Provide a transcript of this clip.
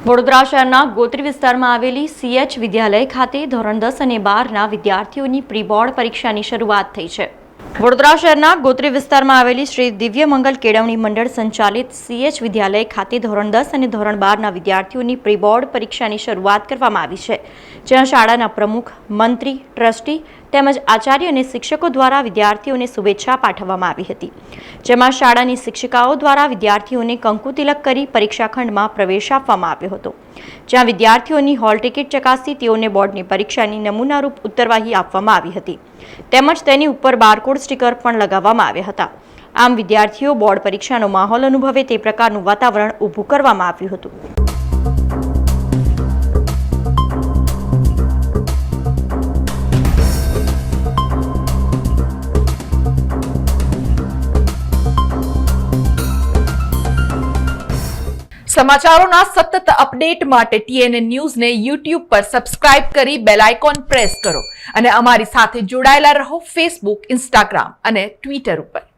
વડોદરા શહેરના ગોત્રી વિસ્તારમાં આવેલી CH વિદ્યાલય ખાતે ધોરણ 10 અને 12ના વિદ્યાર્થીઓની પ્રી બોર્ડ પરીક્ષાની શરૂઆત થઈ છે। વડોદરા શહેરના ગોત્રી વિસ્તારમાં આવેલી શ્રી દિવ્ય મંગલ કેળવણી મંડળ સંચાલિત CH વિદ્યાલય ખાતે ધોરણ 10 અને ધોરણ 12ના વિદ્યાર્થીઓની પ્રી બોર્ડ પરીક્ષાની શરૂઆત કરવામાં આવી છે, જ્યાં શાળાના પ્રમુખ, મંત્રી, ટ્રસ્ટી તેમજ આચાર્ય અને શિક્ષકો દ્વારા વિદ્યાર્થીઓને શુભેચ્છા પાઠવવામાં આવી હતી, જેમાં શાળાની શિક્ષિકાઓ દ્વારા વિદ્યાર્થીઓને કંકુ તિલક કરી પરીક્ષા ખંડમાં પ્રવેશ આપવામાં આવ્યો હતો, જ્યાં વિદ્યાર્થીઓની હોલ ટિકિટ ચકાસી તેઓને બોર્ડની પરીક્ષાની નમૂનારૂપ ઉત્તરવાહી આપવામાં આવી હતી, તેમજ તેની ઉપર બારકોડ સ્ટીકર પણ લગાવવામાં આવ્યા હતા। આમ વિદ્યાર્થીઓ બોર્ડ પરીક્ષાનો માહોલ અનુભવે તે પ્રકારનું વાતાવરણ ઊભું કરવામાં આવ્યું હતું। સમાચારોના સતત અપડેટ માટે TNN ન્યૂઝને YouTube પર સબસ્ક્રાઇબ કરી બેલ આઇકોન પ્રેસ કરો અને અમારી સાથે જોડાયેલા રહો Facebook, Instagram અને Twitter ઉપર।